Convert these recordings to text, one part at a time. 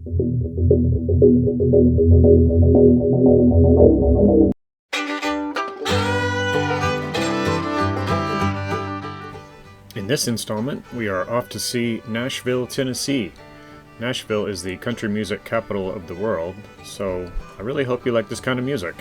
In this installment, we are off to see Nashville, Tennessee. Nashville is the country music capital of the world, so I really hope you like this kind of music.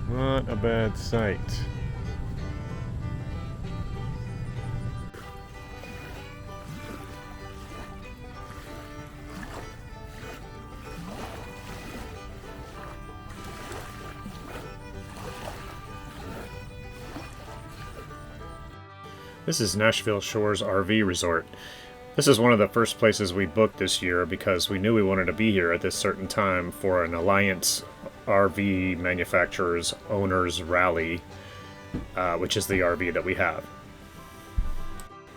Not a bad sight. This is Nashville Shores RV Resort. This is one of the first places we booked this year because we knew we wanted to be here at this certain time for an Alliance RV Manufacturers Owners Rally, which is the RV that we have.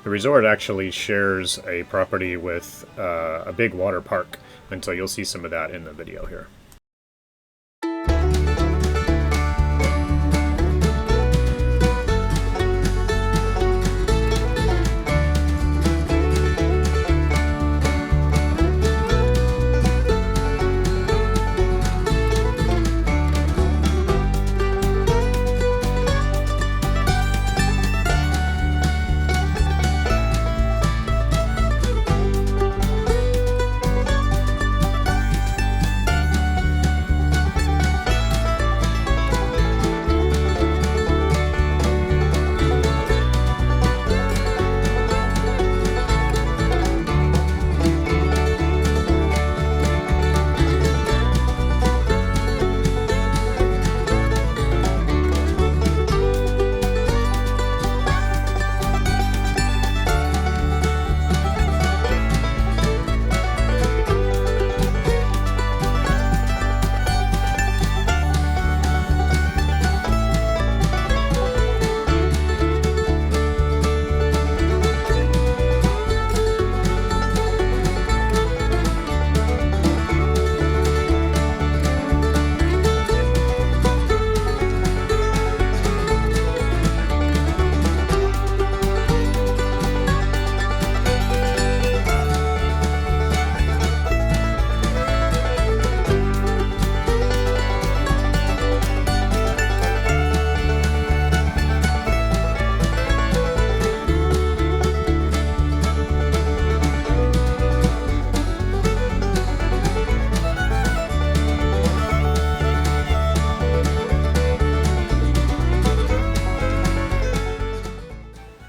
The resort actually shares a property with a big water park, and so you'll see some of that in the video here.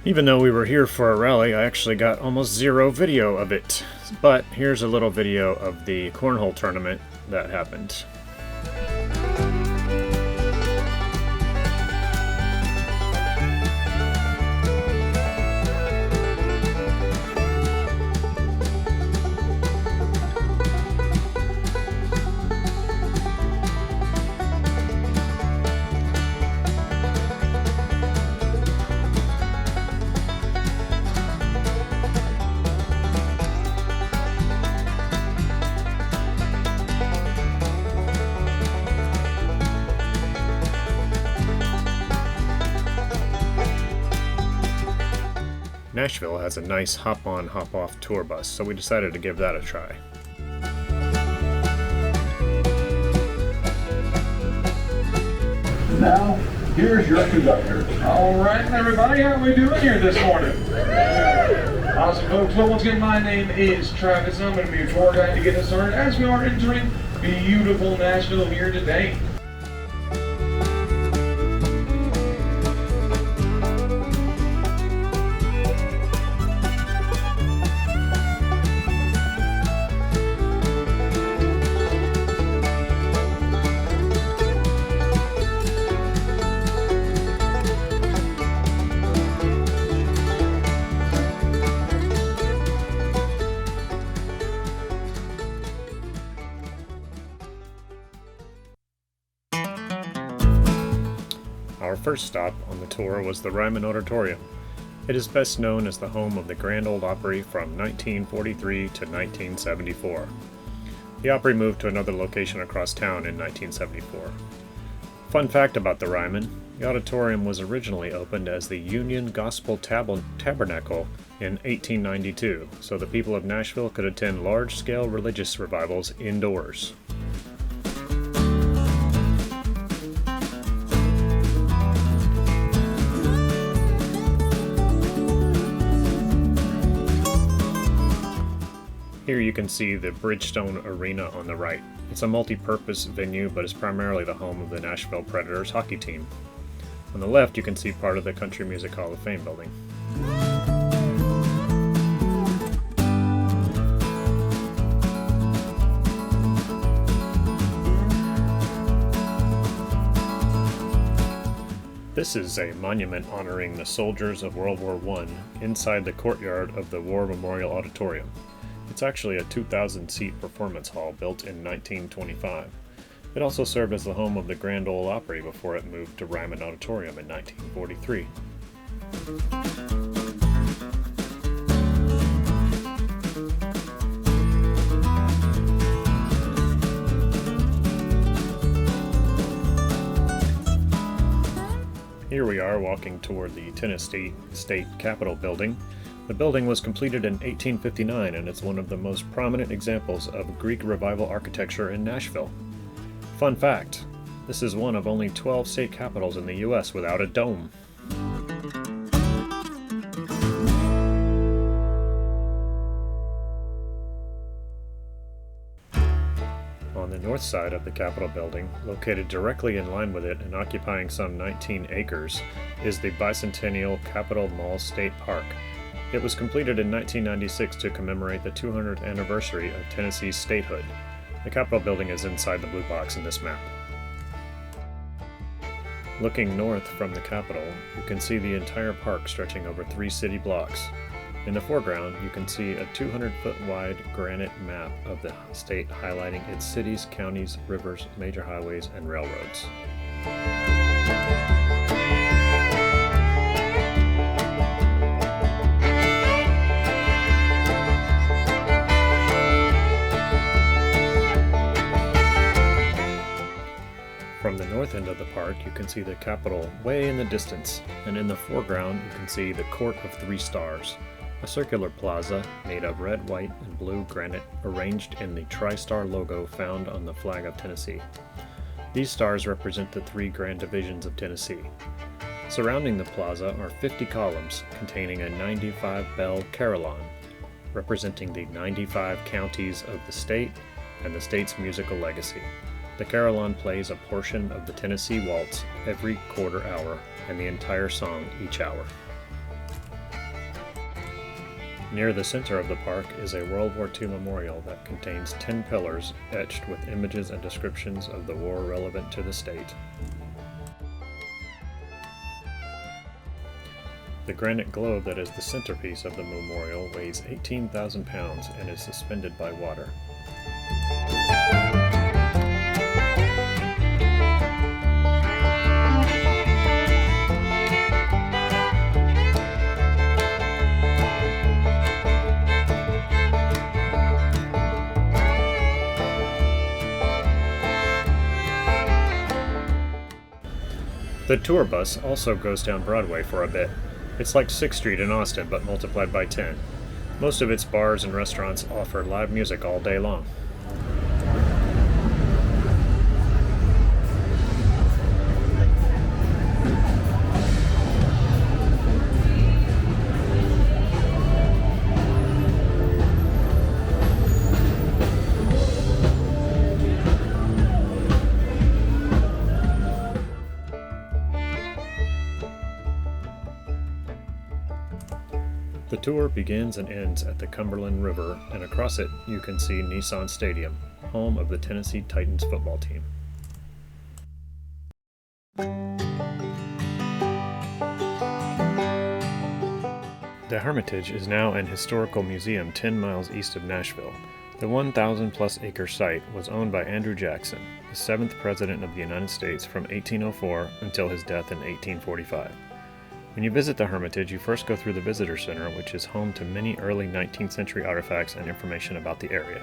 Even though we were here for a rally, I actually got almost zero video of it. But here's a little video of the cornhole tournament that happened. Nashville has a nice hop-on, hop-off tour bus, so we decided to give that a try. Now, here's your conductor. All right, everybody, how are we doing here this morning? Awesome, folks. Well, once again, my name is Travis. I'm going to be your tour guide to get us started as we are entering beautiful Nashville here today. Our first stop on the tour was the Ryman Auditorium. It is best known as the home of the Grand Ole Opry from 1943 to 1974. The Opry moved to another location across town in 1974. Fun fact about the Ryman: the auditorium was originally opened as the Union Gospel Tabernacle in 1892, so the people of Nashville could attend large-scale religious revivals indoors. Here you can see the Bridgestone Arena on the right. It's a multi-purpose venue, but is primarily the home of the Nashville Predators hockey team. On the left you can see part of the Country Music Hall of Fame building. This is a monument honoring the soldiers of World War I inside the courtyard of the War Memorial Auditorium. It's actually a 2,000-seat performance hall built in 1925. It also served as the home of the Grand Ole Opry before it moved to Ryman Auditorium in 1943. Here we are walking toward the Tennessee State Capitol building. The building was completed in 1859 and it's one of the most prominent examples of Greek Revival architecture in Nashville. Fun fact: this is one of only 12 state capitals in the U.S. without a dome. On the north side of the Capitol building, located directly in line with it and occupying some 19 acres, is the bicentennial Capitol Mall State Park. It was completed in 1996 to commemorate the 200th anniversary of Tennessee's statehood. The Capitol building is inside the blue box in this map. Looking north from the Capitol, you can see the entire park stretching over 3 city blocks. In the foreground, you can see a 200-foot wide granite map of the state highlighting its cities, counties, rivers, major highways, and railroads. From the north end of the park, you can see the Capitol way in the distance, and in the foreground you can see the Court of 3 Stars, a circular plaza made of red, white, and blue granite arranged in the tri-star logo found on the flag of Tennessee. These stars represent the 3 grand divisions of Tennessee. Surrounding the plaza are 50 columns containing a 95-bell carillon, representing the 95 counties of the state and the state's musical legacy. The carillon plays a portion of the Tennessee Waltz every quarter hour and the entire song each hour. Near the center of the park is a World War II memorial that contains 10 pillars etched with images and descriptions of the war relevant to the state. The granite globe that is the centerpiece of the memorial weighs 18,000 pounds and is suspended by water. The tour bus also goes down Broadway for a bit. It's like 6th Street in Austin, but multiplied by 10. Most of its bars and restaurants offer live music all day long. The tour begins and ends at the Cumberland River, and across it you can see Nissan Stadium, home of the Tennessee Titans football team. The Hermitage is now an historical museum 10 miles east of Nashville. The 1,000-plus acre site was owned by Andrew Jackson, the 7th President of the United States from 1804 until his death in 1845. When you visit the Hermitage, you first go through the Visitor Center, which is home to many early 19th century artifacts and information about the area.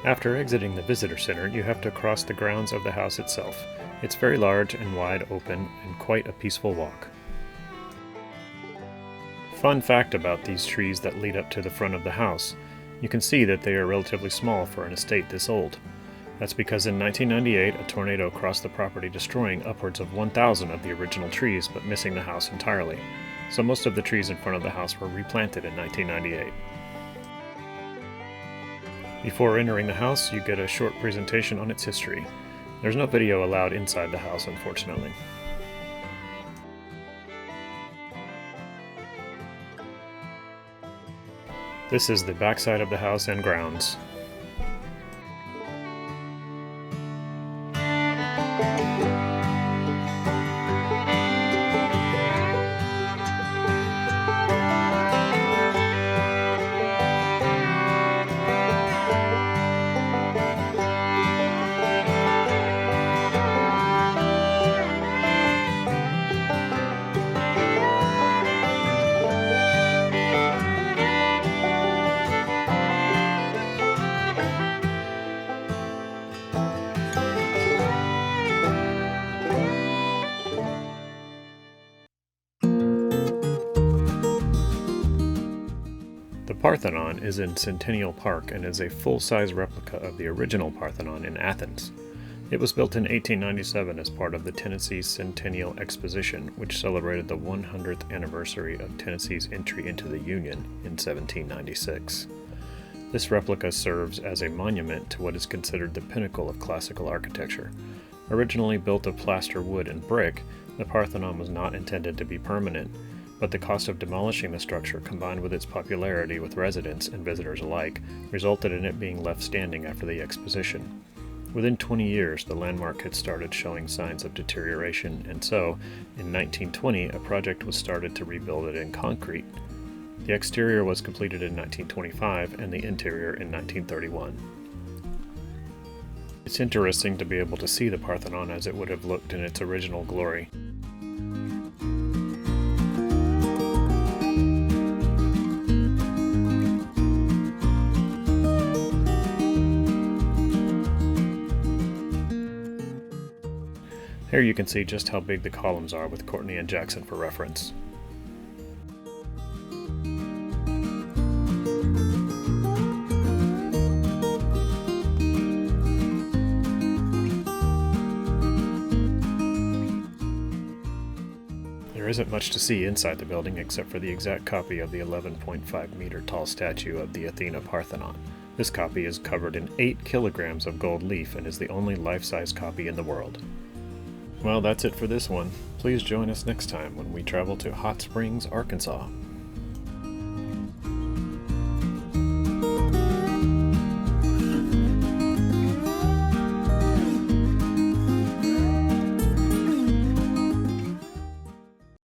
After exiting the Visitor Center, you have to cross the grounds of the house itself. It's very large and wide open and quite a peaceful walk. Fun fact about these trees that lead up to the front of the house. You can see that they are relatively small for an estate this old. That's because in 1998 a tornado crossed the property, destroying upwards of 1,000 of the original trees but missing the house entirely. So most of the trees in front of the house were replanted in 1998. Before entering the house, you get a short presentation on its history. There's no video allowed inside the house, unfortunately. This is the backside of the house and grounds. The Parthenon is in Centennial Park and is a full-size replica of the original Parthenon in Athens. It was built in 1897 as part of the Tennessee Centennial Exposition, which celebrated the 100th anniversary of Tennessee's entry into the Union in 1796. This replica serves as a monument to what is considered the pinnacle of classical architecture. Originally built of plaster wood and brick, the Parthenon was not intended to be permanent, but the cost of demolishing the structure, combined with its popularity with residents and visitors alike, resulted in it being left standing after the exposition. Within 20 years, the landmark had started showing signs of deterioration, and so, in 1920, a project was started to rebuild it in concrete. The exterior was completed in 1925, and the interior in 1931. It's interesting to be able to see the Parthenon as it would have looked in its original glory. Here you can see just how big the columns are with Courtney and Jackson for reference. There isn't much to see inside the building except for the exact copy of the 11.5 meter tall statue of the Athena Parthenon. This copy is covered in 8 kilograms of gold leaf and is the only life-size copy in the world. Well, that's it for this one. Please join us next time when we travel to Hot Springs, Arkansas.